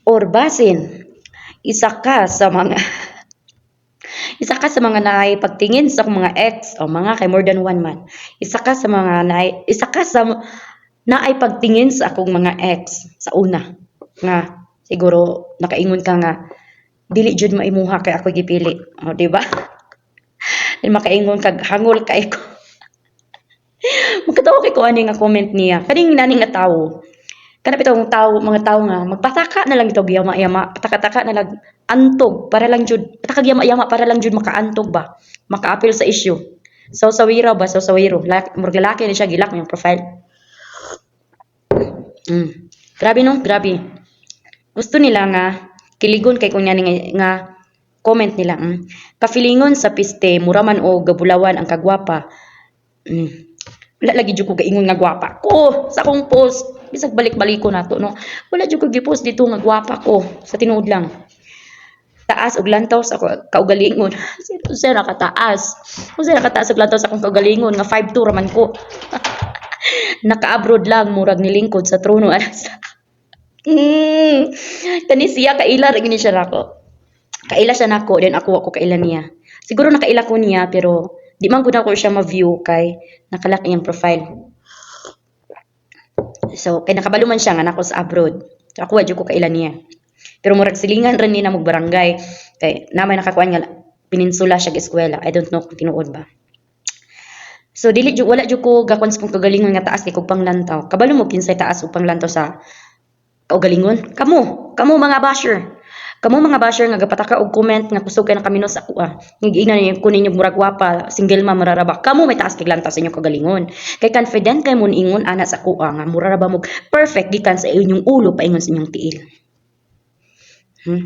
or basin, isa ka sa mga isa ka sa mga naipagtingin sa akong mga ex o mga kay more than one man. Isa ka sa naipagtingin sa akong mga ex sa una nga siguro nakaingon ka nga dili jud maimuha kay ako gipili. O di ba? Di makaingon kag hangol kay ko. Magkatawa kay ko ani nga comment niya. Kaning nani nga tawo. Kana bitong tawo mga tawo nga magpataka na lang ito yama-yama, pataka-taka na lang antog para lang jud patakag yama-yama para lang jud makaantog ba, makaapil sa issue. So sawiro ba, so sawiro. Murag lalaki ni siya gilak yung profile. Grabe no, grabe. Gusto nila nga kiligon kay kunya nga comment nila. Kafilingon sa piste, muraman o gabulawan ang kagwapa. Wala lagi jud ko gaingon nga gwapa ko sa akong post. Bisag balik-baliko nato no. Wala jud ko gi-post dito nga gwapa ko sa tinuod lang. Taas og lantaw sa kaugalingon. Usa nakataas. Usa nakataas og lantaw sa akong kaugalingon nga 5'2" raman ko. Naka-abroad lang murag nilingkod sa trono anas. Kani siya kaila ra gini siya nako. Kaila siya nako, then ako kaila niya. Siguro nakaila ko niya pero di man gud ako siya ma-view kay nakalak iyang profile. So kay nakabalo man siya nga nako sa abroad. So ako wa jud ko kaila niya. Pero murag silingan ra ni na mag barangay kay namay nakakuan nga peninsula siya eskwela. I don't know kung tinuod ba. So dili jud wala jud ko gakon sa kagalingon nga taas kay kog panglantaw. Kabalo mo kinsay taas og panglantaw sa kaugalingon? Kamo mga basher. Kamo mga basher nga gapataka og comment nga kusog kay nakaminos ako Ngigina niyo kunin niyo murag gwapa, single ma mararaba. Kamo may taas kay lantaw sa inyong kagalingon. Kay confident kay mo ingon ana sa ako nga muraraba mo perfect gikan sa inyong ulo paingon sa inyong tiil.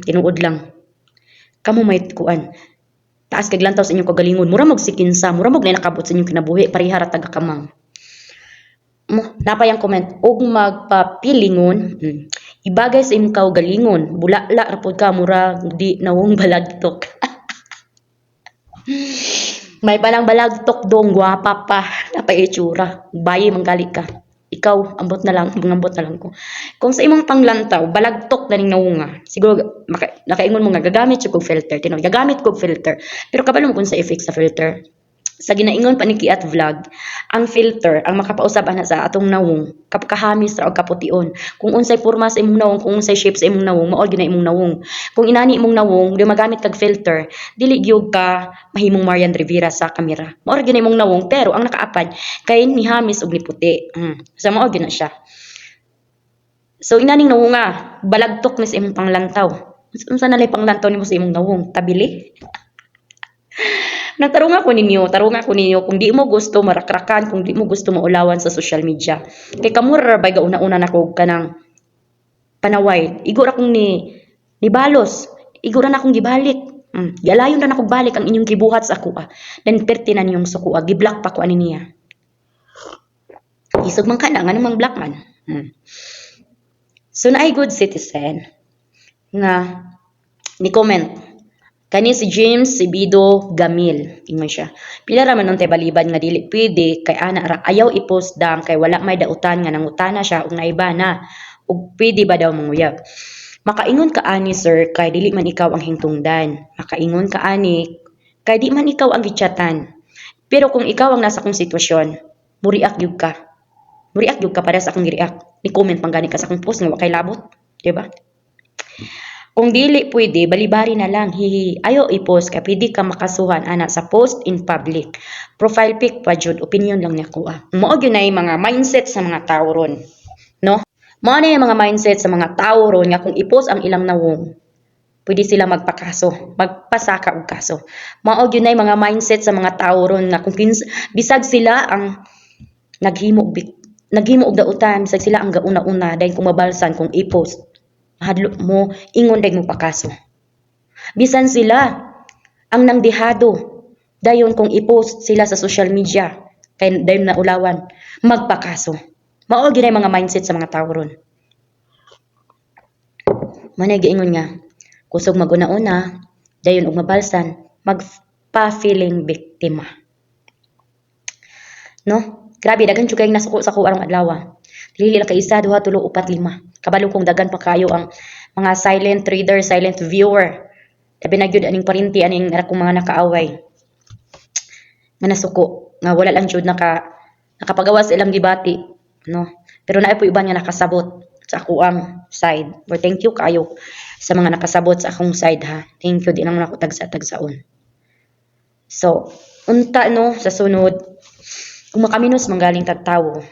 Tinuod lang. Kamo may kuan. Taas kay lantaw sa inyong kagalingon, mura mag sikinsa, mura mag nakabot sa inyong kinabuhi, pareha ra taga kamang. Napayang comment og magpapilingon ibagay sa imong kaugalingon bulala ra pud ka mura di nawong balagtok. May palang balagtok dong gwapa pa napay itsura bayi manggali ka ikaw ambot na lang ko kung sa imong panglantaw balagtok na ning nawunga siguro nakaingon mo nga gagamit jud kog filter tinuod gagamit kog filter pero kabalo mo kung sa effect sa filter. Sa ginaingon pa ni Kiat Vlog, ang filter ang makapausab ana sa atong nawong kapkahamis ra og kapution. Kung unsay porma sa imong nawong, kung unsay shape sa imong nawong, mao gyud na imong nawong. Kung inani imong nawong, di magamit kag filter, dili gyud ka mahimong Marian Rivera sa kamera. Mao gyud na imong nawong pero ang nakaapad kay ni hamis og ni puti. So mao gyud na siya. So inaning nawonga, balagtok ni sa imong panglantaw. Unsa na lay panglantaw nimo sa imong nawong? Tabili? Tarong ako ninyo kung di mo gusto marakrakan, kung di mo gusto maulawan sa social media. Kay kamura bay gauna-una nako kanang panaway. Igor akong ni balos. Igor na akong gibalik. Galayon na nako balik ang inyong gibuhat sa ako. Then pertinan yung suko giblock pa ko ani niya. Isog man kana nga namang black man. So naay good citizen nga ni comment kani si James Sibido Gamil ingon siya pila ra man nun tay balibad nga dili pwede kay ana ra ayaw i-post dam kay wala may dautan nga nangutana siya ug naiba na ug pwede ba daw manguyab makaingon ka ani sir kay dili man ikaw ang hingtungdan makaingon ka ani kay di man ikaw ang gichatan pero kung ikaw ang nasa kong sitwasyon muriak gyud ka para sa akong gi-react ni comment pang gani ka sa akong post nga wa kay labot di ba. Kung dili pwede, balibari na lang. Hihi. Ayaw i-post ka. Pwede ka makasuhan ana sa post in public. Profile pic pa jud. Opinion lang niya ko. Mao gyud na yung mga mindset sa mga tao ron. No? Mao na yung mga mindset sa mga tao ron nga kung i-post ang ilang nawong, pwede sila magpakaso. Magpasaka og kaso. Mao gyud na yung mga mindset sa mga tao ron nga kung bisag sila ang naghimo og dautan, bisag sila ang gauna-una dahil kung mabalsan kung i-post hadlo mo ingon day mo pakaso bisan sila ang nangdihado dayon kung i-post sila sa social media kay dayon na ulawan magpakaso mao gyud ay mga mindset sa mga tao ron manay giingon nga kusog maguna-una dayon og mabalsan magpa-feeling biktima no grabe daghan jud kay nasuko sa ko arong adlaw dili lang kay isa duha tulo upat lima kabalo kong dagan pa kayo ang mga silent reader, silent viewer. Labi na gyud aning parinti aning akong mga nakaaway. Nga nasuko, nga wala lang jud nakapagawas ilang gibati, no. Pero naay po iban nga nakasabot sa ako ang side. Or thank you kayo sa mga nakasabot sa akong side ha. Thank you, di naman ako tagsa-tagsaon. So, unta no, sa sunod, kung makaminos manggaling tagtawo,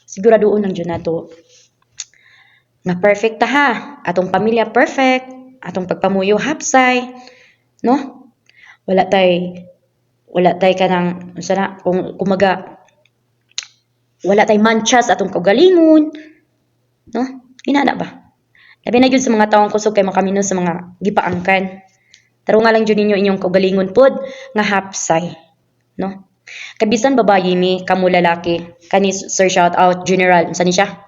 siguraduon lang dyan nato nga perfect ta ha. Atong pamilya perfect, atong pagpamuyo hapsay, no? Wala tay kanang sana kung kumaga wala tay manchas atong kaugalingon, no? Inana ba? Labi na gyud sa mga taong kusog kay makaminos sa mga gipaangkan. Taro nga lang jud ninyo inyong kaugalingon pod nga hapsay, no? Kabisan babayi mi kamo lalaki kani sir shout out general unsa ni siya?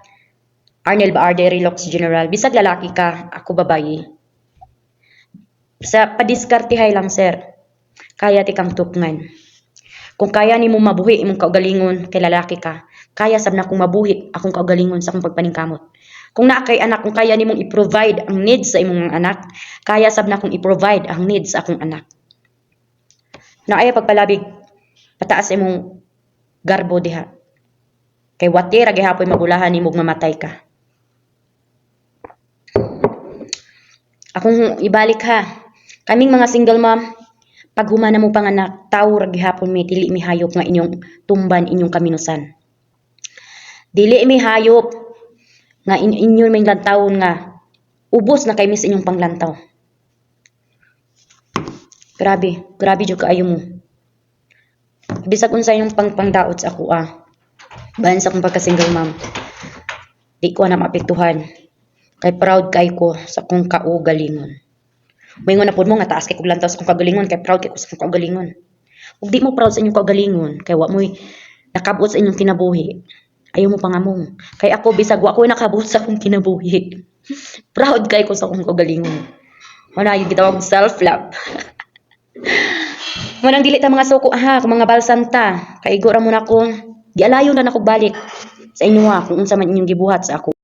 Arnel Baarde Relox General. Bisag lalaki ka, ako babayi. Sa padiskartihay lang sir. Kaya ti kang tukngan. Kung kaya nimo mabuhi imong kaugalingon kay lalaki ka, kaya sab na kung mabuhi akong kaugalingon sa akong pagpaningkamot. Kung naa kay anak, kung kaya nimong i-provide ang needs sa imong mga anak, kaya sab na kung i-provide ang needs sa akong anak. Naaya pagpalabig, pataas imong garbo diha. Kay wati ra gihapon mabulahan nimong mamatay ka. Akong ibalik ha. Kaming mga single mom, pag humana mo panganak, tao ra gihapon mi dili mi hayop nga inyong tumban inyong kaminusan. Dili mi hayop nga inyo may lantawon nga ubos na kay mis inyong panglantaw. Grabe jud kaayo mo. Bisag unsa inyong pangdaot sa ako bahan sa akong pagka-single mom. Di ko na maapektuhan. Kay proud kay ko sa akong kaugalingon. Moingon na pud mo nga taas kay kog lantaw sa akong kaugalingon kay proud kay ko sa akong kaugalingon. Ug di mo proud sa inyong kaugalingon kay wa mo'y nakabot sa inyong kinabuhi. Ayaw mo pangamong. Kay ako bisag wa ko nakabot sa akong kinabuhi. Proud kay ko sa akong kaugalingon. Wala yung gitawag self-love. Manang dili ta mga suko ha, kung mga balsanta. Kay igora mo na ko, gialayon na nako balik sa inyo kung unsa man inyong gibuhat sa ako.